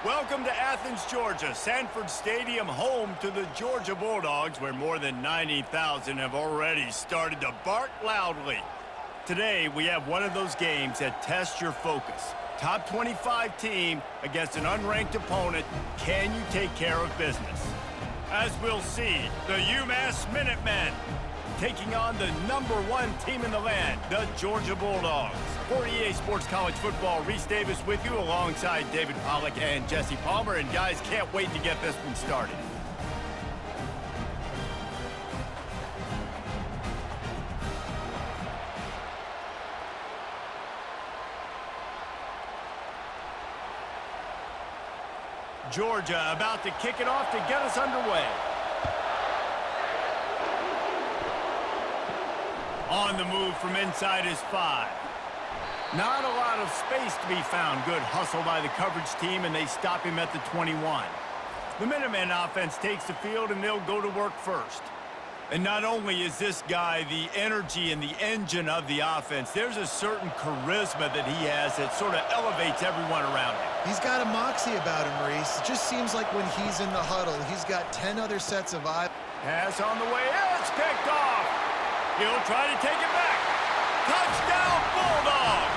Welcome to Athens, Georgia, Sanford Stadium, home to the Georgia Bulldogs, where more than 90,000 have already started to bark loudly. Today, we have one of those games that tests your focus. Top 25 team against an unranked opponent. Can you take care of business? As we'll see, the Umass Minutemen taking on the #1 team in the land, the Georgia Bulldogs. For EA Sports College Football, Reese Davis with you alongside David Pollack and Jesse Palmer. And guys, can't wait to get this one started. Georgia about to kick it off to get us underway. On the move from inside his 5. Not a lot of space to be found. Good hustle by the coverage team, and they stop him at the 21. The Minutemen offense takes the field, and they'll go to work first. And not only is this guy the energy and the engine of the offense, there's a certain charisma that he has that sort of elevates everyone around him. He's got a moxie about him, Reese. It just seems like when he's in the huddle, he's got 10 other sets of eyes. Pass on the way. It's picked off. He'll try to take it back. Touchdown, Bulldogs!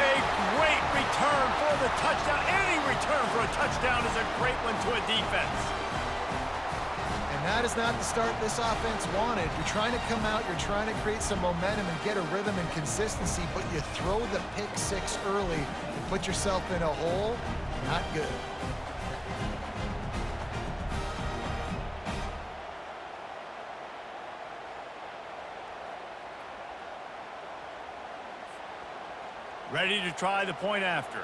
A great return for the touchdown. Any return for a touchdown is a great one to a defense. And that is not the start this offense wanted. You're trying to come out, you're trying to create some momentum and get a rhythm and consistency, but you throw the pick 6 early and put yourself in a hole. Not good. Ready to try the point after.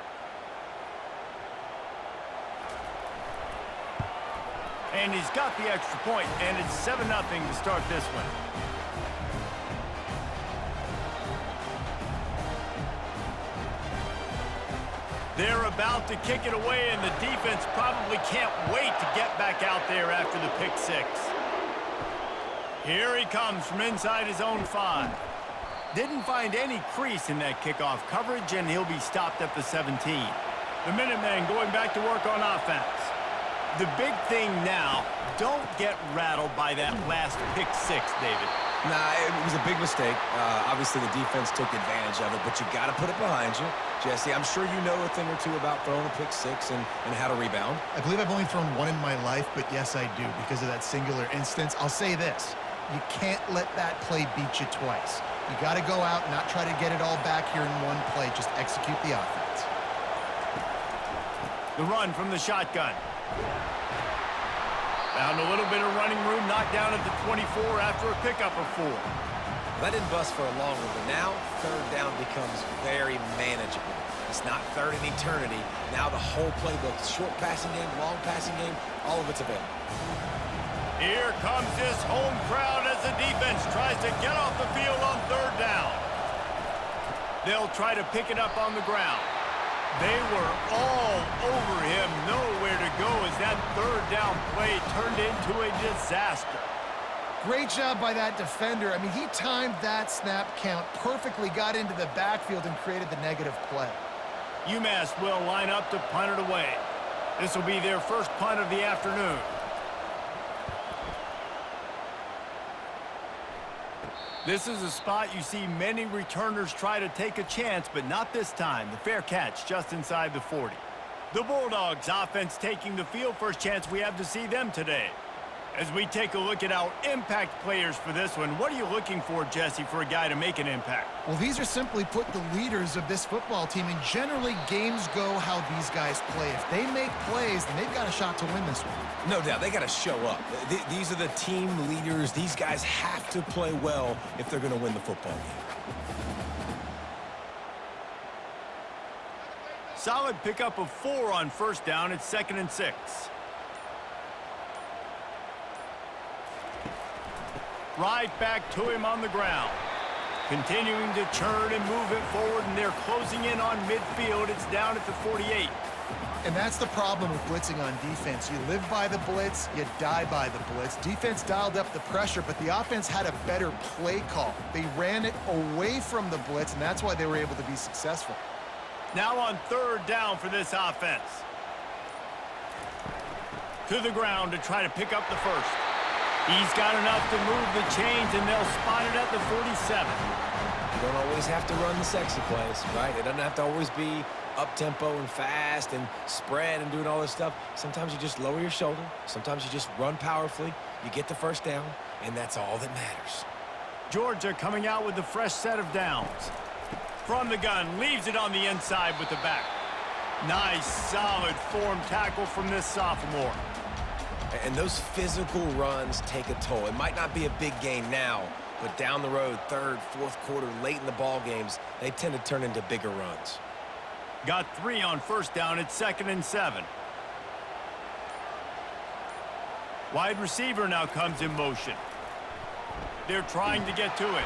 And he's got the extra point, and it's 7-0 to start this one. They're about to kick it away, and the defense probably can't wait to get back out there after the pick 6. Here he comes from inside his own 5. Didn't find any crease in that kickoff coverage, and he'll be stopped at the 17. The Minutemen going back to work on offense. The big thing now, don't get rattled by that last pick 6, David. Nah, it was a big mistake. Obviously, the defense took advantage of it, but you got to put it behind you. Jesse, I'm sure you know a thing or two about throwing a pick 6 and how to rebound. I believe I've only thrown one in my life, but yes, I do, because of that singular instance. I'll say this. You can't let that play beat you twice. You got to go out and not try to get it all back here in one play. Just execute the offense. The run from the shotgun. Found a little bit of running room, knocked down at the 24 after a pickup of 4. That didn't bust for a long one, but now third down becomes very manageable. It's not third in eternity. Now the whole playbook, short passing game, long passing game, all of it's available. Here comes this home crowd as the defense tries to get off the field on third down. They'll try to pick it up on the ground. They were all over him, nowhere to go as that third down play turned into a disaster. Great job by that defender. I mean, he timed that snap count perfectly, got into the backfield and created the negative play. Umass will line up to punt it away. This will be their first punt of the afternoon. This is a spot you see many returners try to take a chance, but not this time. The fair catch just inside the 40. The Bulldogs offense taking the field. First chance we have to see them today. As we take a look at our impact players for this one, what are you looking for, Jesse, for a guy to make an impact? Well, these are simply put the leaders of this football team, and generally games go how these guys play. If they make plays, then they've got a shot to win this one. No doubt, they got to show up. These are the team leaders. These guys have to play well if they're going to win the football game. Solid pickup of 4 on first down. It's 2nd and 6. Right back to him on the ground. Continuing to churn and move it forward, and they're closing in on midfield. It's down at the 48. And that's the problem with blitzing on defense. You live by the blitz, you die by the blitz. Defense dialed up the pressure, but the offense had a better play call. They ran it away from the blitz, and that's why they were able to be successful. Now on third down for this offense. To the ground to try to pick up the first. He's got enough to move the chains, and they'll spot it at the 47. You don't always have to run the sexy plays, right? It doesn't have to always be up-tempo and fast and spread and doing all this stuff. Sometimes you just lower your shoulder. Sometimes you just run powerfully. You get the first down, and that's all that matters. Georgia coming out with the fresh set of downs. From the gun, leaves it on the inside with the back. Nice, solid form tackle from this sophomore. And those physical runs take a toll. It might not be a big game now, but down the road, third, fourth quarter, late in the ball games, they tend to turn into bigger runs. Got 3 on first down at 2nd and 7. Wide receiver now comes in motion. They're trying to get to it.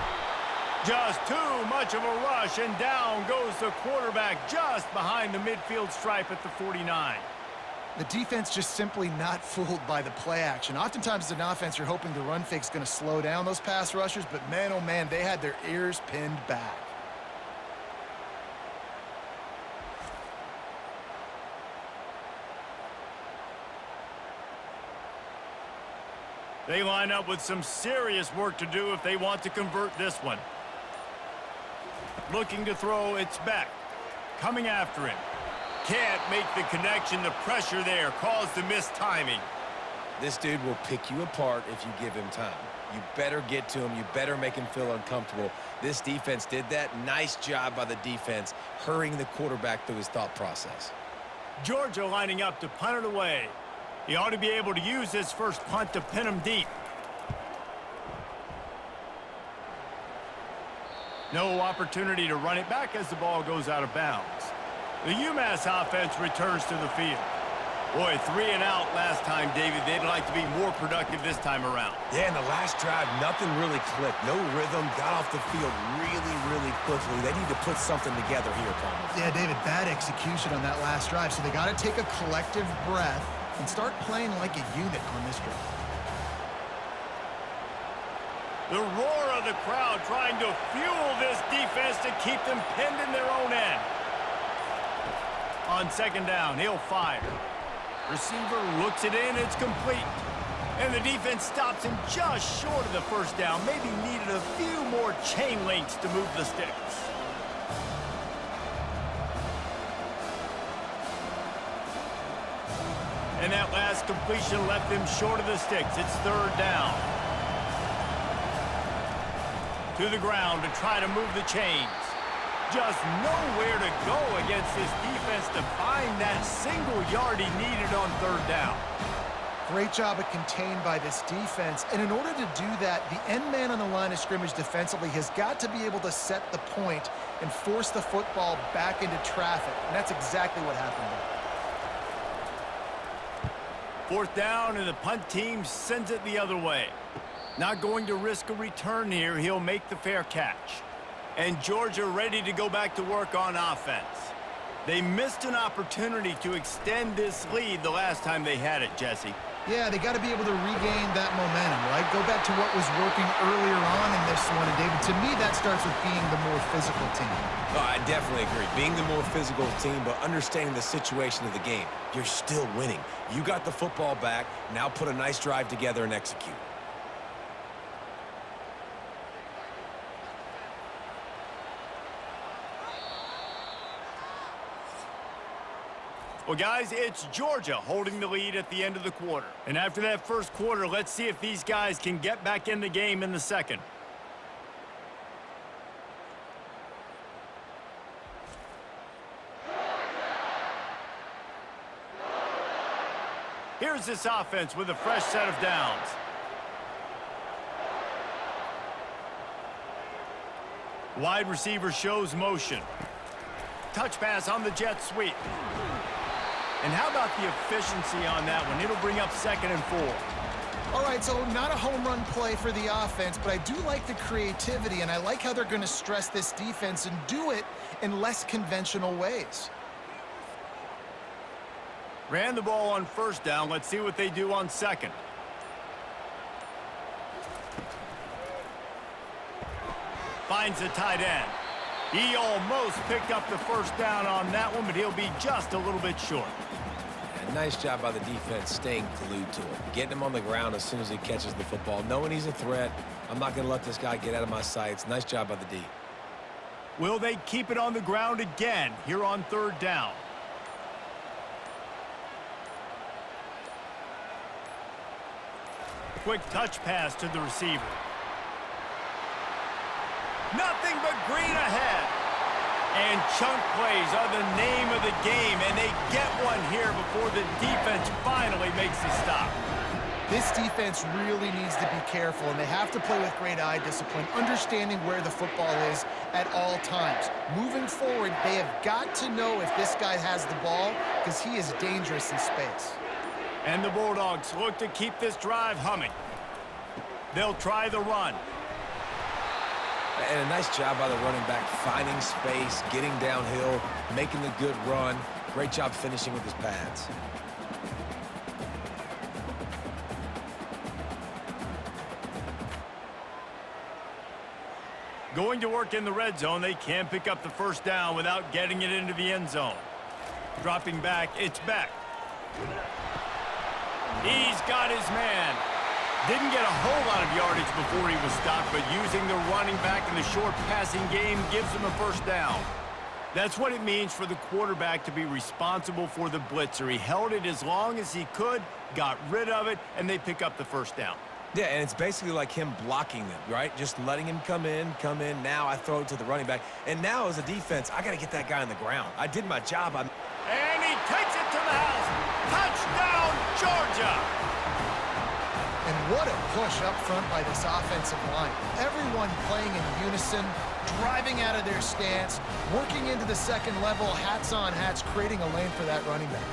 Just too much of a rush, and down goes the quarterback just behind the midfield stripe at the 49. The defense just simply not fooled by the play action. Oftentimes as an offense, you're hoping the run fake's going to slow down those pass rushers, but man, oh man, they had their ears pinned back. They line up with some serious work to do if they want to convert this one. Looking to throw, it's Beck. Coming after him. Can't make the connection. The pressure there caused the missed timing. This dude will pick you apart if you give him time. You better get to him. You better make him feel uncomfortable. This defense did that. Nice job by the defense, hurrying the quarterback through his thought process. Georgia lining up to punt it away. He ought to be able to use this first punt to pin him deep. No opportunity to run it back as the ball goes out of bounds. The Umass offense returns to the field. Boy, 3 and out last time, David. They'd like to be more productive this time around. Yeah, in the last drive, nothing really clicked. No rhythm, got off the field really quickly. They need to put something together here, Palmer. Yeah, David, bad execution on that last drive, so they got to take a collective breath and start playing like a unit on this drive. The roar of the crowd trying to fuel this defense to keep them pinned in their own end. On 2nd down, he'll fire. Receiver looks it in, it's complete. And the defense stops him just short of the first down. Maybe needed a few more chain links to move the sticks. And that last completion left them short of the sticks. It's 3rd down. To the ground to try to move the chains. Just nowhere to go against this defense to find that single yard he needed on 3rd down. Great job of contained by this defense. And in order to do that, the end man on the line of scrimmage defensively has got to be able to set the point and force the football back into traffic. And that's exactly what happened there. 4th down, and the punt team sends it the other way. Not going to risk a return here. He'll make the fair catch. And Georgia ready to go back to work on offense. They missed an opportunity to extend this lead the last time they had it, Jesse. Yeah, they got to be able to regain that momentum, right? Go back to what was working earlier on in this one. And David, to me, that starts with being the more physical team. Oh, I definitely agree. Being the more physical team, but understanding the situation of the game. You're still winning. You got the football back. Now put a nice drive together and execute. Well, guys, it's Georgia holding the lead at the end of the quarter. And after that first quarter, let's see if these guys can get back in the game in the second. Here's this offense with a fresh set of downs. Wide receiver shows motion. Touch pass on the jet sweep. And how about the efficiency on that one? It'll bring up 2nd and 4. All right, so not a home run play for the offense, but I do like the creativity, and I like how they're going to stress this defense and do it in less conventional ways. Ran the ball on 1st down. Let's see what they do on 2nd. Finds the tight end. He almost picked up the 1st down on that one, but he'll be just a little bit short. And nice job by the defense staying glued to him, getting him on the ground as soon as he catches the football, knowing he's a threat. I'm not going to let this guy get out of my sights. Nice job by the D. Will they keep it on the ground again here on third down? Quick touch pass to the receiver. Nothing but green ahead. And chunk plays are the name of the game, and they get one here before the defense finally makes the stop. This defense really needs to be careful, and they have to play with great eye discipline, understanding where the football is at all times. Moving forward, they have got to know if this guy has the ball, because he is dangerous in space. And the Bulldogs look to keep this drive humming. They'll try the run. And a nice job by the running back, finding space, getting downhill, making a good run. Great job finishing with his pads. Going to work in the red zone, they can't pick up the first down without getting it into the end zone. Dropping back, it's Beck. He's got his man. Didn't get a whole lot of yardage before he was stopped, but using the running back in the short passing game gives him a first down. That's what it means for the quarterback to be responsible for the blitzer. He held it as long as he could, got rid of it, and they pick up the first down. Yeah, and it's basically like him blocking them, right? Just letting him come in. Now I throw it to the running back. And now as a defense, I got to get that guy on the ground. I did my job. And he takes it to the house. Touchdown, Georgia! And what a push up front by this offensive line. Everyone playing in unison, driving out of their stance, working into the second level, hats on hats, creating a lane for that running back.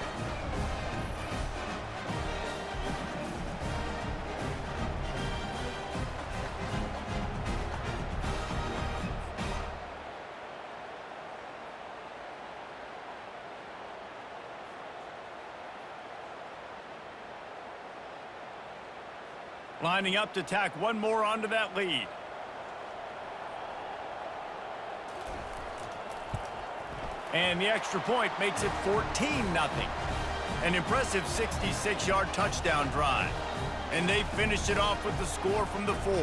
Lining up to tack one more onto that lead. And the extra point makes it 14-0. An impressive 66-yard touchdown drive. And they finished it off with the score from the 4.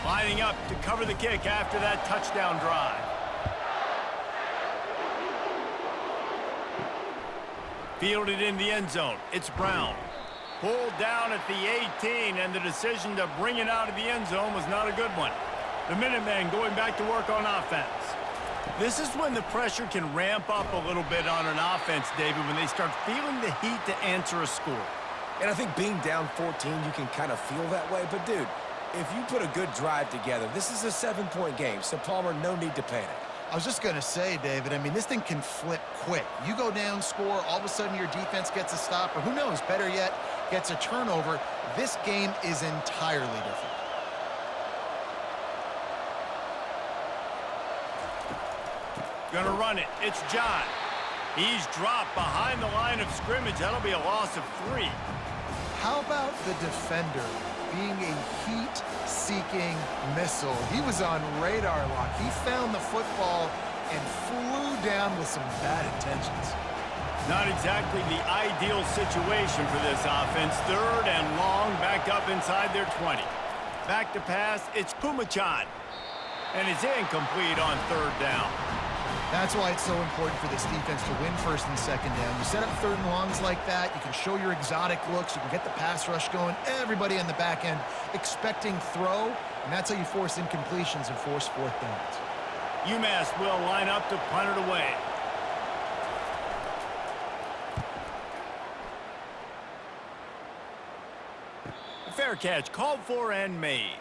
Lining up to cover the kick after that touchdown drive. Fielded in the end zone. It's Brown. Pulled down at the 18, and the decision to bring it out of the end zone was not a good one. The Minutemen going back to work on offense. This is when the pressure can ramp up a little bit on an offense, David, when they start feeling the heat to answer a score. And I think being down 14, you can kind of feel that way. But, dude, if you put a good drive together, this is a 7-point game, so Palmer, no need to panic. I was just going to say, David, I mean, this thing can flip quick. You go down, score, all of a sudden your defense gets a stop, or who knows, better yet, gets a turnover. This game is entirely different. Gonna run it. It's John. He's dropped behind the line of scrimmage. That'll be a loss of 3. How about the defender being a heat-seeking missile? He was on radar lock. He found the football and flew down with some bad intentions. Not exactly the ideal situation for this offense. Third and long, back up inside their 20. Back to pass, it's Kumachan. And it's incomplete on third down. That's why it's so important for this defense to win first and second down. You set up third and longs like that, you can show your exotic looks, you can get the pass rush going, everybody on the back end expecting throw, and that's how you force incompletions and force fourth downs. Umass will line up to punt it away. A fair catch called for and made.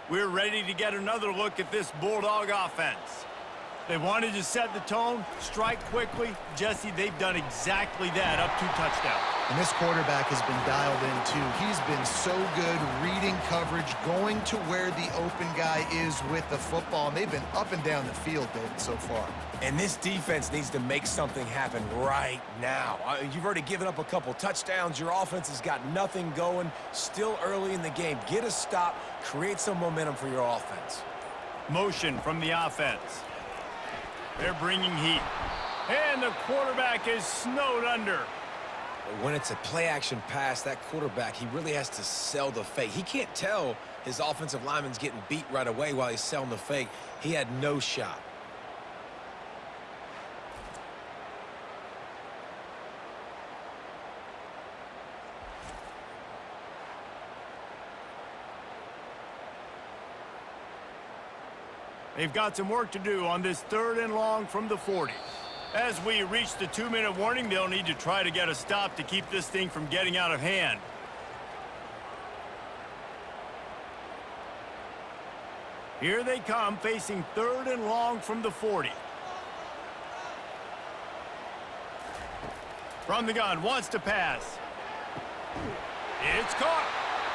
We're ready to get another look at this Bulldog offense. They wanted to set the tone, strike quickly. Jesse, they've done exactly that, up 2 touchdowns. And this quarterback has been dialed in, too. He's been so good reading coverage, going to where the open guy is with the football. And they've been up and down the field, David, so far. And this defense needs to make something happen right now. You've already given up a couple touchdowns. Your offense has got nothing going. Still early in the game. Get a stop. Create some momentum for your offense. Motion from the offense. They're bringing heat. And the quarterback is snowed under. When it's a play-action pass, that quarterback, he really has to sell the fake. He can't tell his offensive lineman's getting beat right away while he's selling the fake. He had no shot. They've got some work to do on this 3rd and long from the 40. As we reach the 2-minute warning, they'll need to try to get a stop to keep this thing from getting out of hand. Here they come, facing 3rd and long from the 40. From the gun, wants to pass. It's caught.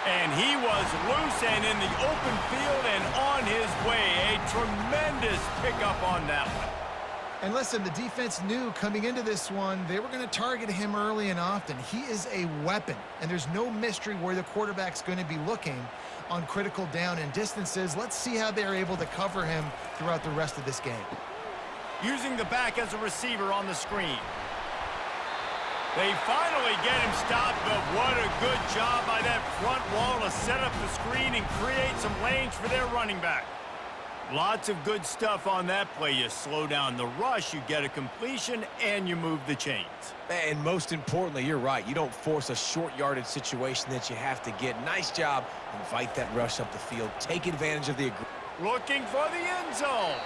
And he was loose and in the open field and on his way. A tremendous pickup on that one. And listen, the defense knew coming into this one, they were going to target him early and often. He is a weapon, and there's no mystery where the quarterback's going to be looking on critical down and distances. Let's see how they're able to cover him throughout the rest of this game. Using the back as a receiver on the screen. They finally get him stopped, but what a good job by that front wall to set up the screen and create some lanes for their running back. Lots of good stuff on that play. You slow down the rush, you get a completion, and you move the chains. And most importantly, you're right. You don't force a short yardage situation that you have to get. Nice job. Invite that rush up the field. Take advantage of the... Looking for the end zone.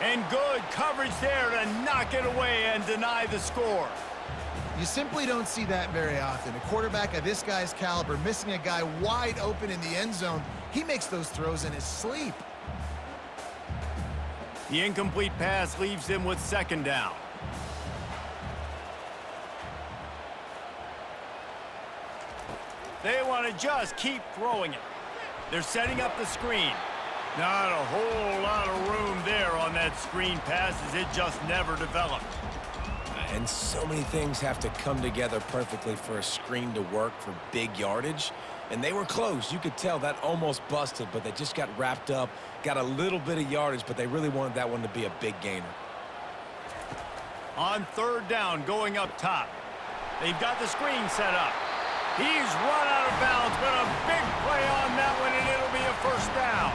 And good coverage there to knock it away and deny the score. You simply don't see that very often. A quarterback of this guy's caliber missing a guy wide open in the end zone. He makes those throws in his sleep. The incomplete pass leaves them with 2nd down. They want to just keep throwing it. They're setting up the screen. Not a whole lot of room there on that screen pass as it just never developed. And so many things have to come together perfectly for a screen to work for big yardage. And they were close. You could tell that almost busted, but they just got wrapped up, got a little bit of yardage, but they really wanted that one to be a big gainer. On 3rd down, going up top. They've got the screen set up. He's run out of bounds, but a big play on that one, and it'll be a 1st down.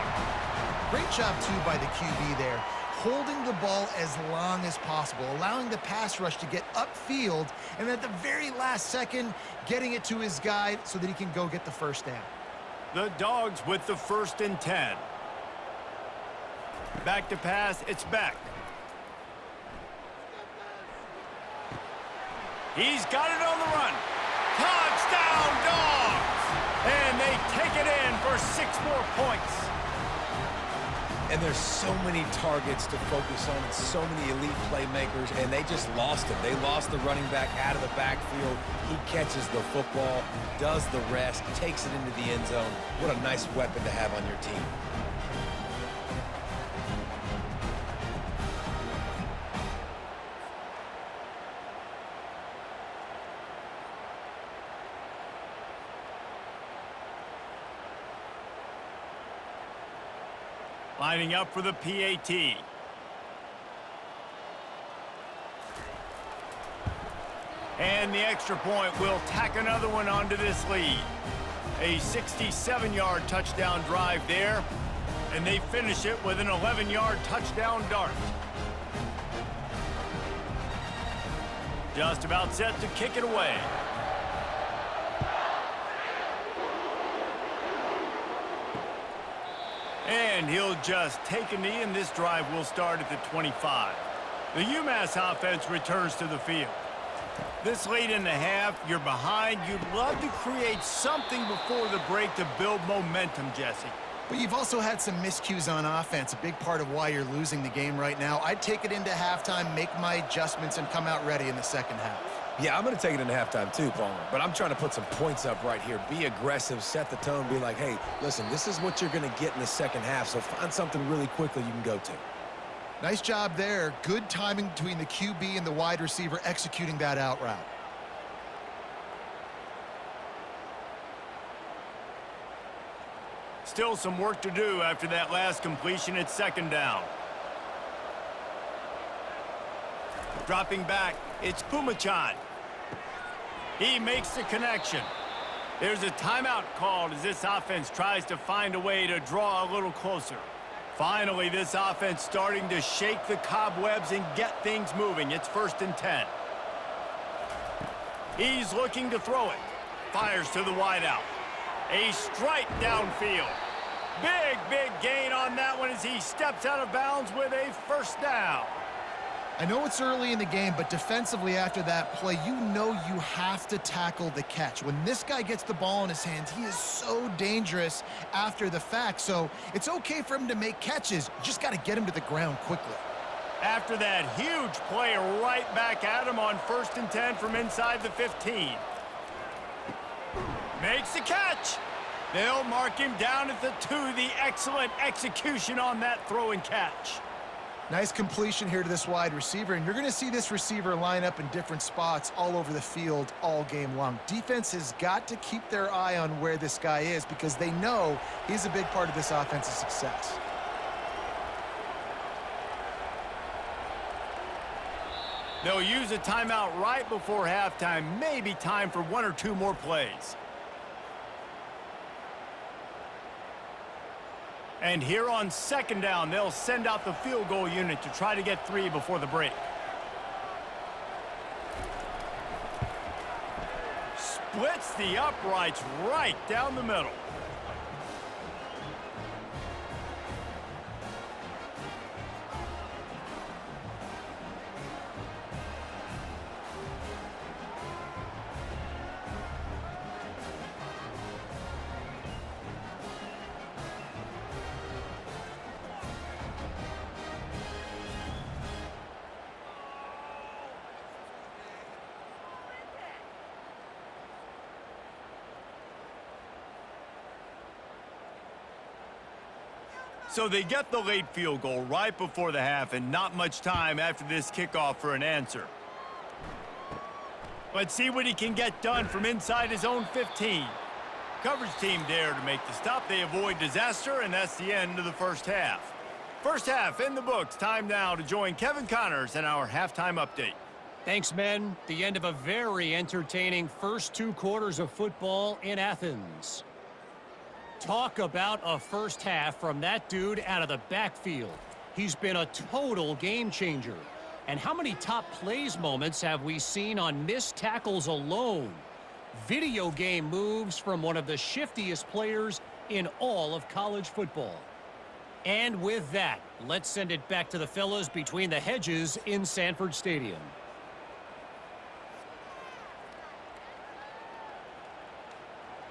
Great job, too, by the QB there, holding the ball as long as possible, allowing the pass rush to get upfield, and at the very last second, getting it to his guy so that he can go get the 1st down. The Dogs with the 1st and 10. Back to pass, it's Beck. He's got it on the run. Touchdown, Dogs! And they take it in for 6 more points. And there's so many targets to focus on and so many elite playmakers, and they just lost him. They lost the running back out of the backfield. He catches the football, does the rest, takes it into the end zone. What a nice weapon to have on your team. Lining up for the PAT. And the extra point will tack another one onto this lead. A 67-yard touchdown drive there, and they finish it with an 11-yard touchdown dart. Just about set to kick it away. And he'll just take a knee, and this drive will start at the 25. The Umass offense returns to the field. This late in the half, you're behind. You'd love to create something before the break to build momentum, Jesse. But you've also had some miscues on offense, a big part of why you're losing the game right now. I'd take it into halftime, make my adjustments, and come out ready in the 2nd half. Yeah, I'm going to take it into halftime too, Palmer. But I'm trying to put some points up right here. Be aggressive, set the tone, be like, hey, listen, this is what you're going to get in the 2nd half, so find something really quickly you can go to. Nice job there. Good timing between the QB and the wide receiver executing that out route. Still some work to do after that last completion at 2nd down. Dropping back, it's Pumachan. He makes the connection. There's a timeout called as this offense tries to find a way to draw a little closer. Finally, this offense starting to shake the cobwebs and get things moving. It's 1st and 10. He's looking to throw it. Fires to the wideout. A strike downfield. Big gain on that one as he steps out of bounds with a 1st down. I know it's early in the game, but defensively after that play, you know you have to tackle the catch. When this guy gets the ball in his hands, he is so dangerous after the fact. So it's okay for him to make catches. You just got to get him to the ground quickly. After that huge play, right back at him on 1st and 10 from inside the 15. Makes the catch. They'll mark him down at the 2. The excellent execution on that throw and catch. Nice completion here to this wide receiver, and you're going to see this receiver line up in different spots all over the field all game long. Defense has got to keep their eye on where this guy is because they know he's a big part of this offensive success. They'll use a timeout right before halftime, maybe time for 1 or 2 more plays. And here on 2nd down, they'll send out the field goal unit to try to get 3 before the break. Splits the uprights right down the middle. So they get the late field goal right before the half and not much time after this kickoff for an answer. Let's see what he can get done from inside his own 15. Coverage team there to make the stop. They avoid disaster, and that's the end of the 1st half. 1st half in the books. Time now to join Kevin Connors in our halftime update. Thanks, men. The end of a very entertaining first 2 quarters of football in Athens. Talk about a 1st half from that dude out of the backfield. He's been a total game changer. And how many top plays moments have we seen on missed tackles alone? Video game moves from one of the shiftiest players in all of college football. And with that, let's send it back to the fellas between the hedges in Sanford Stadium.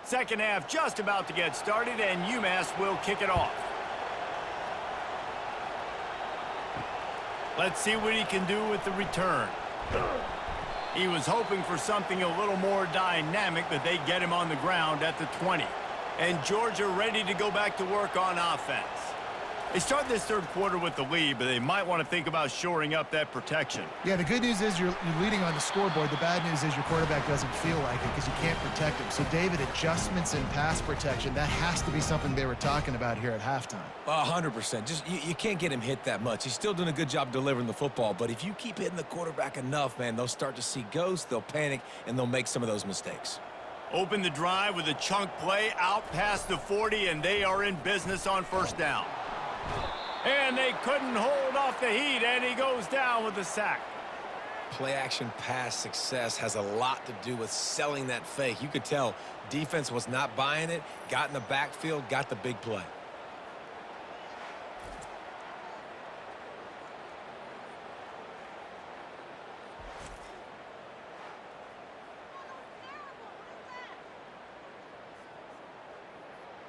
Second half just about to get started, and Umass will kick it off. Let's see what he can do with the return. He was hoping for something a little more dynamic, but they get him on the ground at the 20. And Georgia ready to go back to work on offense. They start this 3rd quarter with the lead, but they might want to think about shoring up that protection. Yeah, the good news is you're leading on the scoreboard. The bad news is your quarterback doesn't feel like it because you can't protect him. So, David, adjustments in pass protection, that has to be something they were talking about here at halftime. 100%. Just you can't get him hit that much. He's still doing a good job delivering the football, but if you keep hitting the quarterback enough, man, they'll start to see ghosts, they'll panic, and they'll make some of those mistakes. Open the drive with a chunk play out past the 40, and they are in business on 1st down. And they couldn't hold off the heat, and he goes down with a sack. Play-action pass success has a lot to do with selling that fake. You could tell defense was not buying it, got in the backfield, got the big play.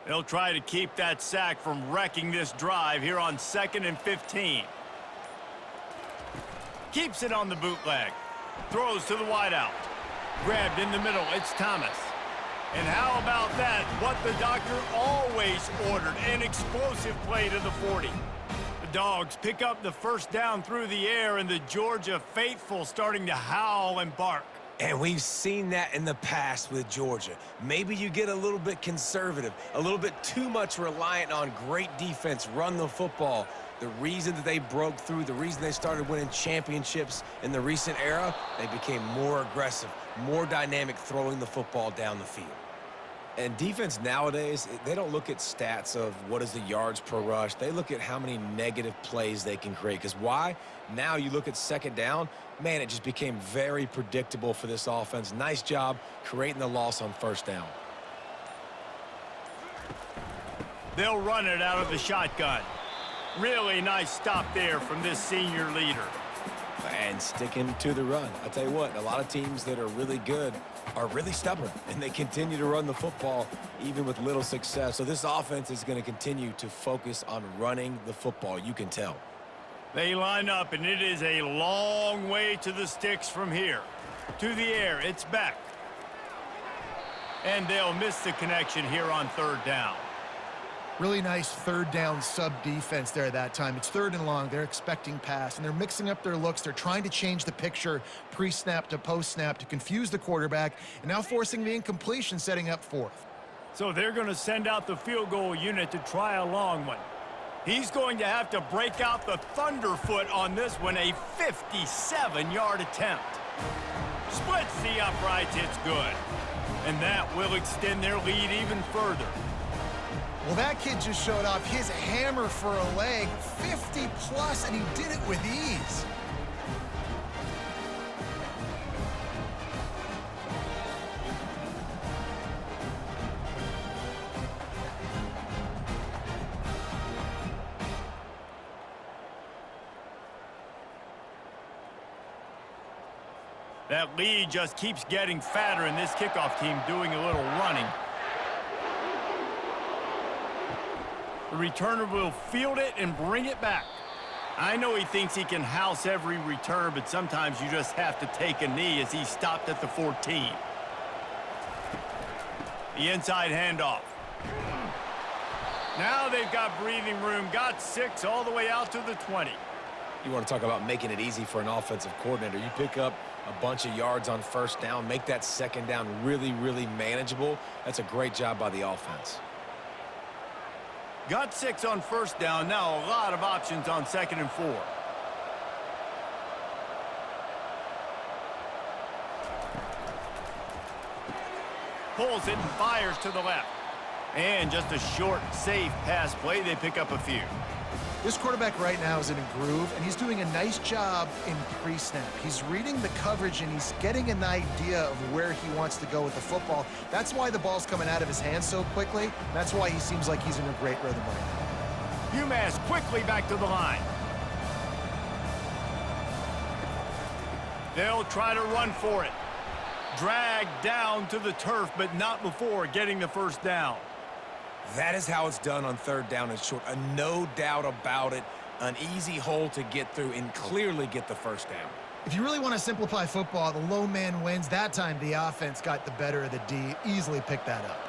They'll try to keep that sack from wrecking this drive here on 2nd and 15. Keeps it on the bootleg. Throws to the wideout. Grabbed in the middle. It's Thomas. And how about that? What the doctor always ordered. An explosive play to the 40. The Dogs pick up the 1st down through the air, and the Georgia faithful starting to howl and bark. And we've seen that in the past with Georgia. Maybe you get a little bit conservative, a little bit too much reliant on great defense, run the football. The reason that they broke through, the reason they started winning championships in the recent era, they became more aggressive, more dynamic throwing the football down the field. And defense nowadays, they don't look at stats of what is the yards per rush. They look at how many negative plays they can create. Because why? Now you look at second down, man, it just became very predictable for this offense. Nice job creating the loss on first down. They'll run it out of the shotgun. Really nice stop there from this senior leader. And sticking to the run. I'll tell you what, a lot of teams that are really good are really stubborn, and they continue to run the football even with little success. So this offense is going to continue to focus on running the football. You can tell. They line up, and it is a long way to the sticks from here. To the air, it's Beck. And they'll miss the connection here on third down. Really nice third down sub defense there that time. It's third and long. They're expecting pass, and they're mixing up their looks. They're trying to change the picture pre-snap to post-snap to confuse the quarterback, and now forcing the incompletion, setting up fourth. So they're going to send out the field goal unit to try a long one. He's going to have to break out the thunderfoot on this one, a 57-yard attempt. Splits the uprights, it's good. And that will extend their lead even further. Well, that kid just showed off his hammer for a leg, 50-plus, and he did it with ease. That lead just keeps getting fatter, and this kickoff team doing a little running. The returner will field it and bring it back. I know he thinks he can house every return, but sometimes you just have to take a knee as he stopped at the 14. The inside handoff. Now they've got breathing room, got 6 all the way out to the 20. You want to talk about making it easy for an offensive coordinator. You pick up a bunch of yards on first down, make that second down really, really manageable. That's a great job by the offense. Got 6 on first down. Now a lot of options on second and 4. Pulls it and fires to the left. And just a short, safe pass play. They pick up a few. This quarterback right now is in a groove, and he's doing a nice job in pre-snap. He's reading the coverage, and he's getting an idea of where he wants to go with the football. That's why the ball's coming out of his hands so quickly. That's why he seems like he's in a great rhythm right now. Umass quickly back to the line. They'll try to run for it. Dragged down to the turf, but not before getting the first down. That is how it's done on third down and short. No doubt about it. An easy hole to get through and clearly get the first down. If you really want to simplify football, the low man wins. That time the offense got the better of the D. Easily picked that up.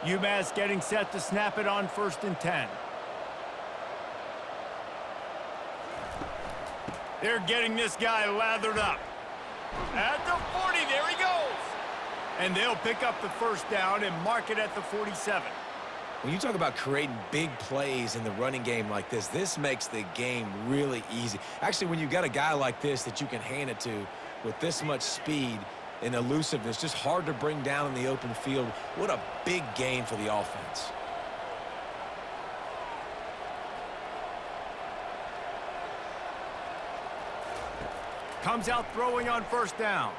Umass getting set to snap it on 1st and 10. They're getting this guy lathered up. At the 40, there he goes. And they'll pick up the first down and mark it at the 47. When you talk about creating big plays in the running game like this makes the game really easy. Actually, when you got a guy like this that you can hand it to with this much speed and elusiveness, just hard to bring down in the open field, what a big gain for the offense. Comes out throwing on first down.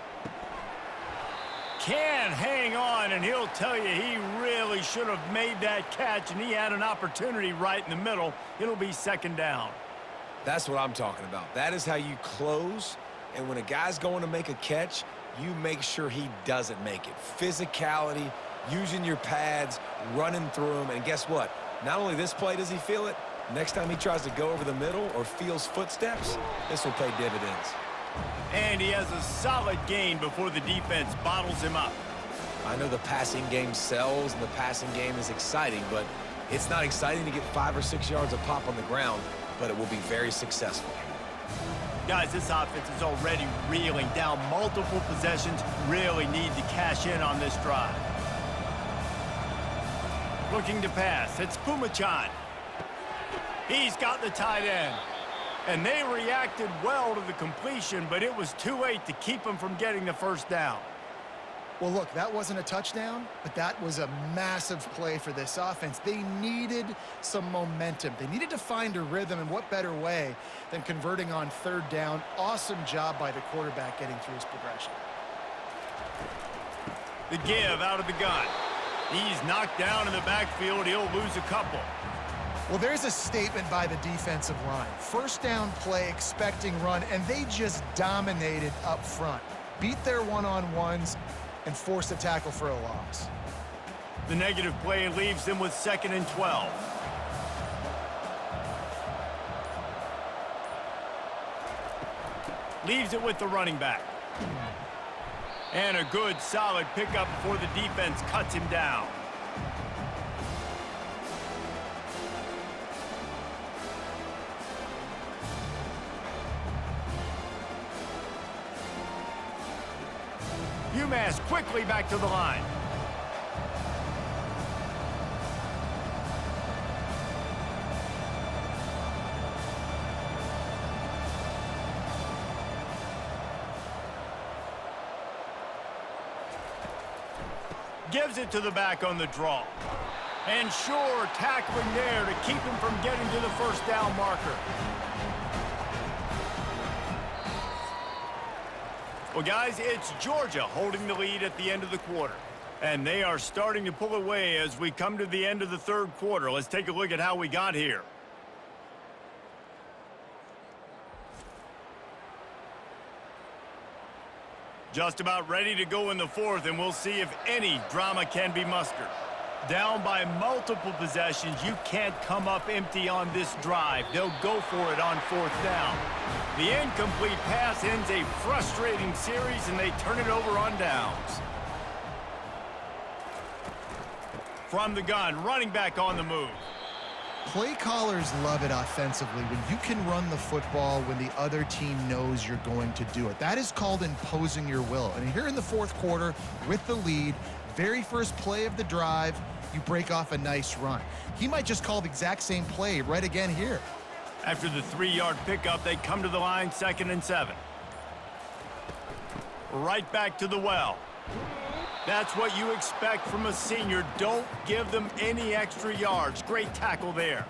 Can hang on, and he'll tell you he really should have made that catch, and he had an opportunity right in the middle. It'll be second down. That's what I'm talking about. That is how you close, and when a guy's going to make a catch, you make sure he doesn't make it. Physicality, using your pads, running through them, and guess what? Not only this play does he feel it, next time he tries to go over the middle or feels footsteps, this will pay dividends. And he has a solid gain before the defense bottles him up. I know the passing game sells and the passing game is exciting, but it's not exciting to get 5 or 6 yards of pop on the ground, but it will be very successful. Guys, this offense is already reeling down multiple possessions. Really need to cash in on this drive. Looking to pass. It's Pumachan. He's got the tight end. And they reacted well to the completion, but it was too late to keep them from getting the first down. Well, look, that wasn't a touchdown, but that was a massive play for this offense. They needed some momentum. They needed to find a rhythm, and what better way than converting on third down. Awesome job by the quarterback getting through his progression. The give out of the gun. He's knocked down in the backfield. He'll lose a couple. Well, there's a statement by the defensive line. First down play, expecting run, and they just dominated up front. Beat their one-on-ones and forced a tackle for a loss. The negative play leaves them with 2nd and 12. Leaves it with the running back. And a good, solid pickup before the defense cuts him down. Umass quickly back to the line. Gives it to the back on the draw. And sure, tackling there to keep him from getting to the first down marker. Well, guys, it's Georgia holding the lead at the end of the quarter. And they are starting to pull away as we come to the end of the third quarter. Let's take a look at how we got here. Just about ready to go in the fourth, and we'll see if any drama can be mustered. Down by multiple possessions, you can't come up empty on this drive. They'll go for it on fourth down. The incomplete pass ends a frustrating series, and they turn it over on downs. From the gun, running back on the move. Play callers love it offensively when you can run the football when the other team knows you're going to do it. That is called imposing your will. And here in the fourth quarter, with the lead, very first play of the drive, you break off a nice run. He might just call the exact same play right again here. After the 3-yard pickup, they come to the line, 2nd and 7. Right back to the well. That's what you expect from a senior. Don't give them any extra yards. Great tackle there.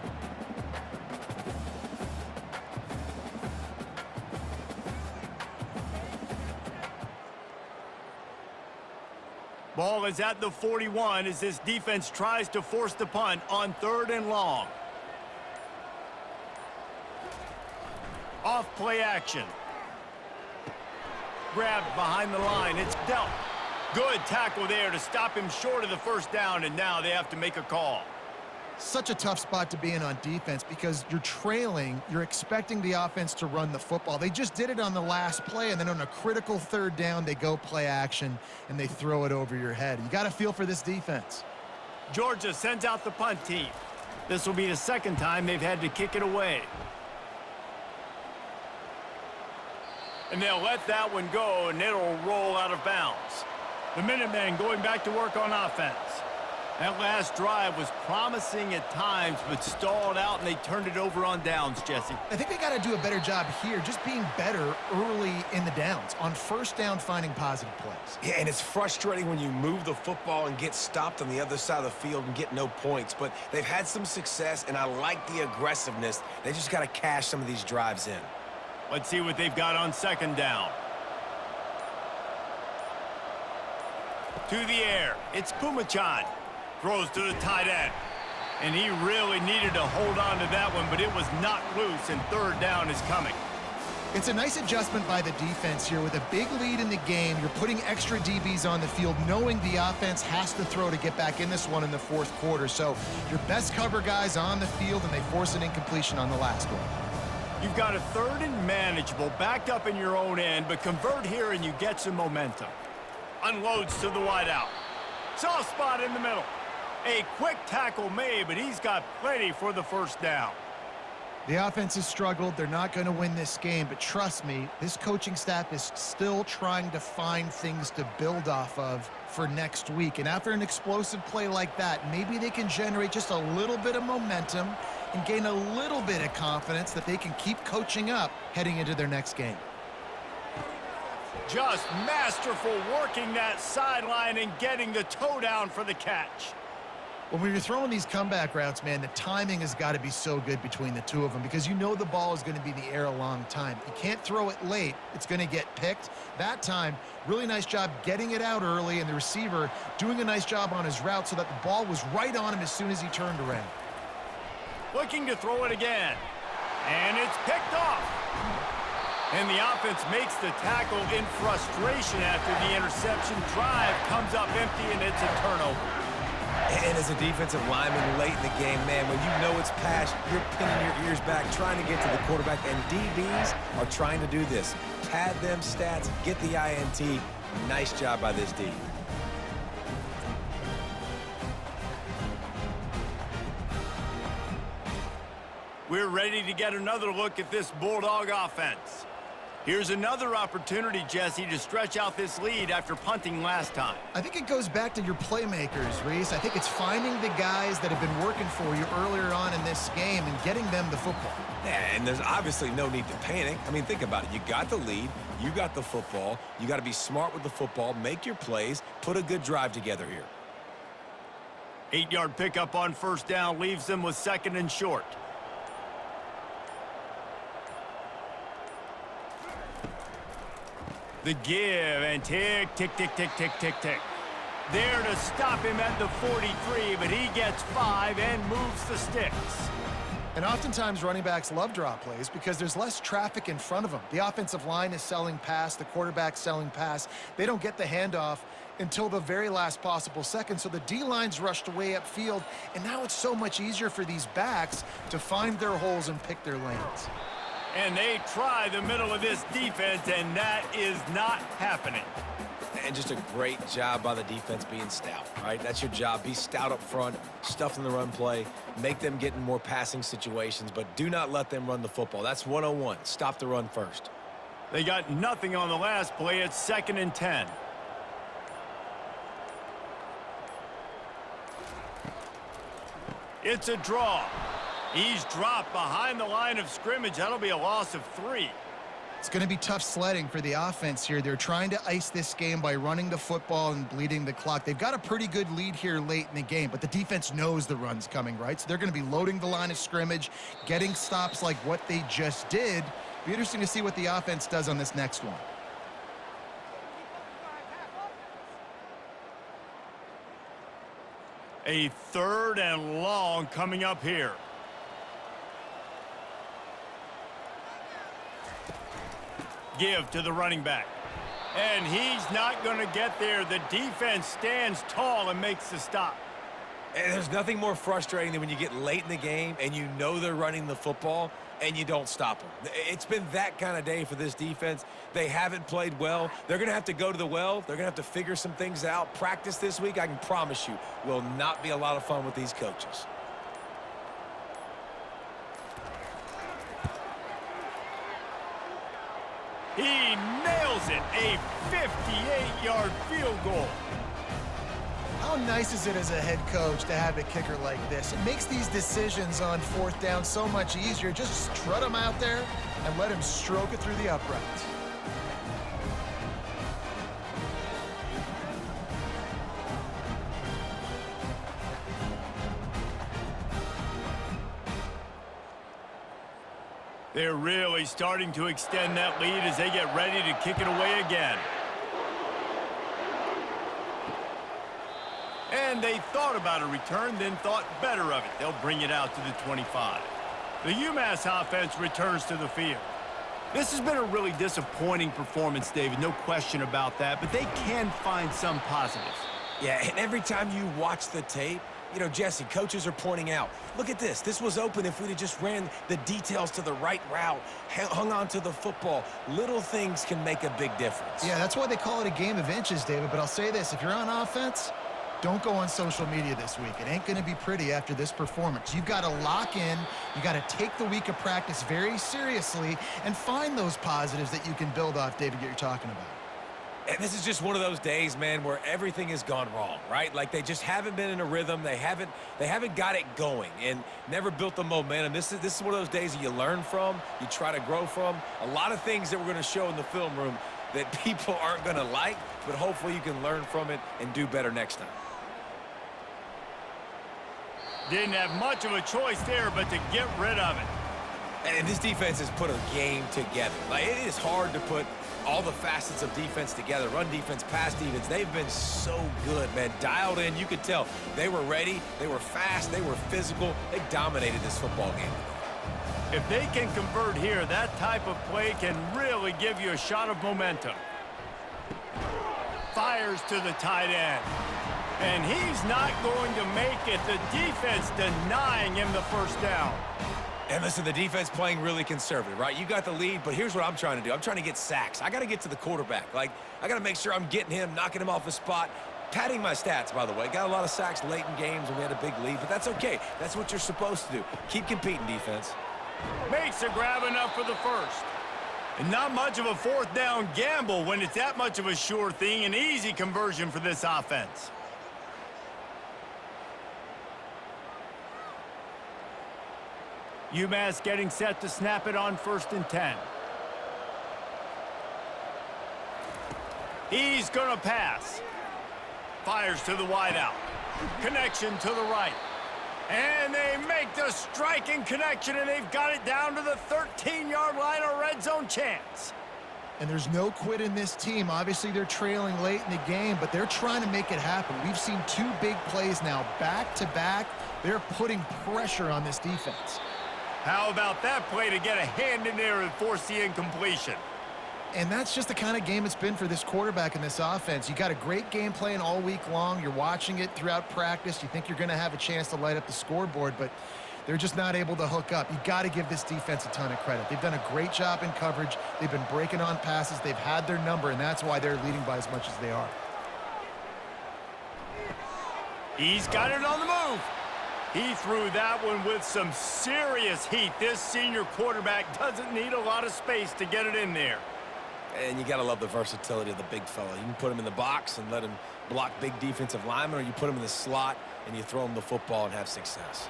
Ball is at the 41 as this defense tries to force the punt on 3rd and long. Off play action. Grabbed behind the line. It's dealt. Good tackle there to stop him short of the first down, and now they have to make a call. Such a tough spot to be in on defense because you're trailing, you're expecting the offense to run the football. They just did it on the last play, and then on a critical 3rd down, they go play action, and they throw it over your head. You got to feel for this defense. Georgia sends out the punt team. This will be the 2nd time they've had to kick it away. And they'll let that one go, and it'll roll out of bounds. The Minutemen going back to work on offense. That last drive was promising at times, but stalled out, and they turned it over on downs, Jesse. I think they got to do a better job here, just being better early in the downs, on first down finding positive plays. Yeah, and it's frustrating when you move the football and get stopped on the other side of the field and get no points, but they've had some success, and I like the aggressiveness. They just got to cash some of these drives in. Let's see what they've got on 2nd down. To the air, it's Pumachan. Throws to the tight end. And he really needed to hold on to that one, but it was knocked loose, and 3rd down is coming. It's a nice adjustment by the defense here. With a big lead in the game, you're putting extra DBs on the field, knowing the offense has to throw to get back in this one in the fourth quarter. So your best cover guys on the field, and they force an incompletion on the last one. You've got a 3rd and manageable, backed up in your own end, but convert here and you get some momentum. Unloads to the wideout. Soft spot in the middle. A quick tackle made, but he's got plenty for the first down. The offense has struggled. They're not going to win this game, but trust me, this coaching staff is still trying to find things to build off of for next week. And after an explosive play like that, maybe they can generate just a little bit of momentum and gain a little bit of confidence that they can keep coaching up heading into their next game. Just masterful working that sideline and getting the toe down for the catch. When you're throwing these comeback routes, man, the timing has got to be so good between the two of them because you know the ball is going to be in the air a long time. You can't throw it late. It's going to get picked. That time, really nice job getting it out early, and the receiver doing a nice job on his route so that the ball was right on him as soon as he turned around. Looking to throw it again. And it's picked off. And the offense makes the tackle in frustration after the interception. Drive comes up empty, and it's a turnover. And as a defensive lineman late in the game, man, when you know it's past, you're pinning your ears back, trying to get to the quarterback, and DBs are trying to do this. Pad them stats, get the INT. Nice job by this D. We're ready to get another look at this Bulldog offense. Here's another opportunity, Jesse, to stretch out this lead after punting last time. I think it goes back to your playmakers, Reese. I think it's finding the guys that have been working for you earlier on in this game and getting them the football. Yeah, and there's obviously no need to panic. I mean, think about it. You got the lead. You got the football. You got to be smart with the football, make your plays, put a good drive together here. 8-yard pickup on first down leaves them with 2nd and short. The give and tick, tick, tick, tick, tick, tick, tick. There to stop him at the 43, but he gets 5 and moves the sticks. And oftentimes running backs love draw plays because there's less traffic in front of them. The offensive line is selling pass, the quarterback's selling pass. They don't get the handoff until the very last possible second, so the D-line's rushed away upfield, and now it's so much easier for these backs to find their holes and pick their lanes. And they try the middle of this defense, and that is not happening. And just a great job by the defense being stout, right? That's your job. Be stout up front, stuff in the run play, make them get in more passing situations, but do not let them run the football. That's 101. Stop the run first. They got nothing on the last play. It's 2nd and 10. It's a draw. He's dropped behind the line of scrimmage. That'll be a loss of 3. It's going to be tough sledding for the offense here. They're trying to ice this game by running the football and bleeding the clock. They've got a pretty good lead here late in the game, but the defense knows the run's coming, right? So they're going to be loading the line of scrimmage, getting stops like what they just did. Be interesting to see what the offense does on this next one. A 3rd and long coming up here. Give to the running back. And he's not going to get there. The defense stands tall and makes the stop. And there's nothing more frustrating than when you get late in the game and you know they're running the football and you don't stop them. It's been that kind of day for this defense. They haven't played well. They're going to have to go to the well. They're going to have to figure some things out. Practice this week, I can promise you, will not be a lot of fun with these coaches. He nails it, a 58-yard field goal. How nice is it as a head coach to have a kicker like this? It makes these decisions on 4th down so much easier. Just strut him out there and let him stroke it through the uprights. They're really starting to extend that lead as they get ready to kick it away again. And they thought about a return, then thought better of it. They'll bring it out to the 25. The Umass offense returns to the field. This has been a really disappointing performance, David, no question about that, but they can find some positives. Yeah, and every time you watch the tape, you know, Jesse, coaches are pointing out, look at this. This was open if we'd have just ran the details to the right route, hung on to the football. Little things can make a big difference. Yeah, that's why they call it a game of inches, David. But I'll say this, if you're on offense, Don't go on social media this week. It ain't going to be pretty after this performance. You've got to lock in. You got to take the week of practice very seriously and find those positives that you can build off, David, that you're talking about. And this is just one of those days, man, where everything has gone wrong, right? Like they just haven't been in a rhythm. They haven't got it going and never built the momentum. This is one of those days that you learn from, you try to grow from. A lot of things that we're going to show in the film room that people aren't going to like, but hopefully you can learn from it and do better next time. Didn't have much of a choice there, but to get rid of it. And this defense has put a game together. Like, it is hard to put all the facets of defense together. Run defense, pass defense. They've been so good, man. Dialed in. You could tell they were ready. They were fast. They were physical. They dominated this football game. If they can convert here, that type of play can really give you a shot of momentum. Fires to the tight end. And he's not going to make it. The defense denying him the first down. And listen, the defense playing really conservative, right? You got the lead, but here's what I'm trying to do. I'm trying to get sacks. I got to get to the quarterback. Like, I got to make sure I'm getting him, knocking him off the spot. Padding my stats, by the way. Got a lot of sacks late in games when we had a big lead, but that's okay. That's what you're supposed to do. Keep competing, defense. Makes a grab enough for the first. And not much of a fourth down gamble when it's that much of a sure thing. An easy conversion for this offense. Umass getting set to snap it on 1st and 10. He's going to pass. Fires to the wideout. Connection to the right. And they make the striking connection, and they've got it down to the 13-yard line, a red zone chance. And there's no quit in this team. Obviously, they're trailing late in the game, but they're trying to make it happen. We've seen 2 big plays now, back-to-back. They're putting pressure on this defense. How about that play to get a hand in there and force the incompletion? And that's just the kind of game it's been for this quarterback in this offense. You got a great game plan all week long. You're watching it throughout practice. You think you're going to have a chance to light up the scoreboard, but they're just not able to hook up. You got to give this defense a ton of credit. They've done a great job in coverage. They've been breaking on passes. They've had their number, and that's why they're leading by as much as they are. He's got it on the move. He threw that one with some serious heat. This senior quarterback doesn't need a lot of space to get it in there. And you got to love the versatility of the big fella. You can put him in the box and let him block big defensive linemen, or you put him in the slot and you throw him the football and have success.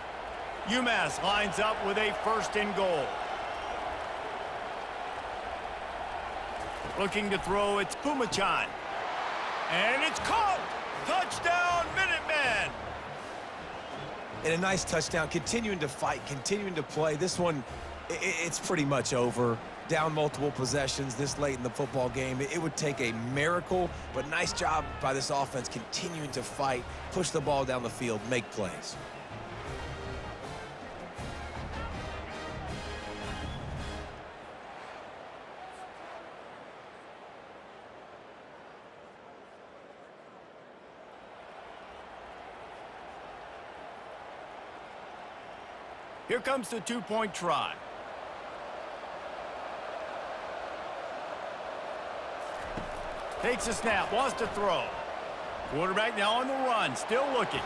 Umass lines up with a 1st and goal. Looking to throw, it's Pumachan. And it's caught! Touchdown, Minutemen! And a nice touchdown, continuing to fight, continuing to play. This one, it's pretty much over. Down multiple possessions this late in the football game. It would take a miracle, but nice job by this offense continuing to fight, push the ball down the field, make plays. Here comes the 2-point try. Takes a snap, wants to throw. Quarterback now on the run, still looking.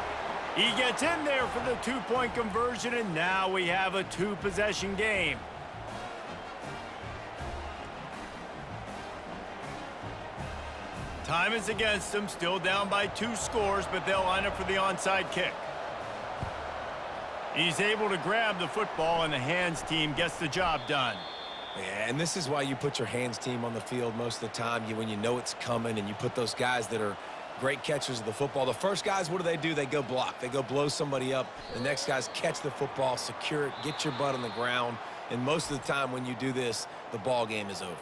He gets in there for the 2-point conversion, and now we have a 2-possession game. Time is against them, still down by 2 scores, but they'll line up for the onside kick. He's able to grab the football, and the hands team gets the job done. Yeah, and this is why you put your hands team on the field most of the time. When you know it's coming, and you put those guys that are great catchers of the football. The first guys, what do? They go block. They go blow somebody up. The next guys catch the football, secure it, get your butt on the ground. And most of the time when you do this, the ball game is over.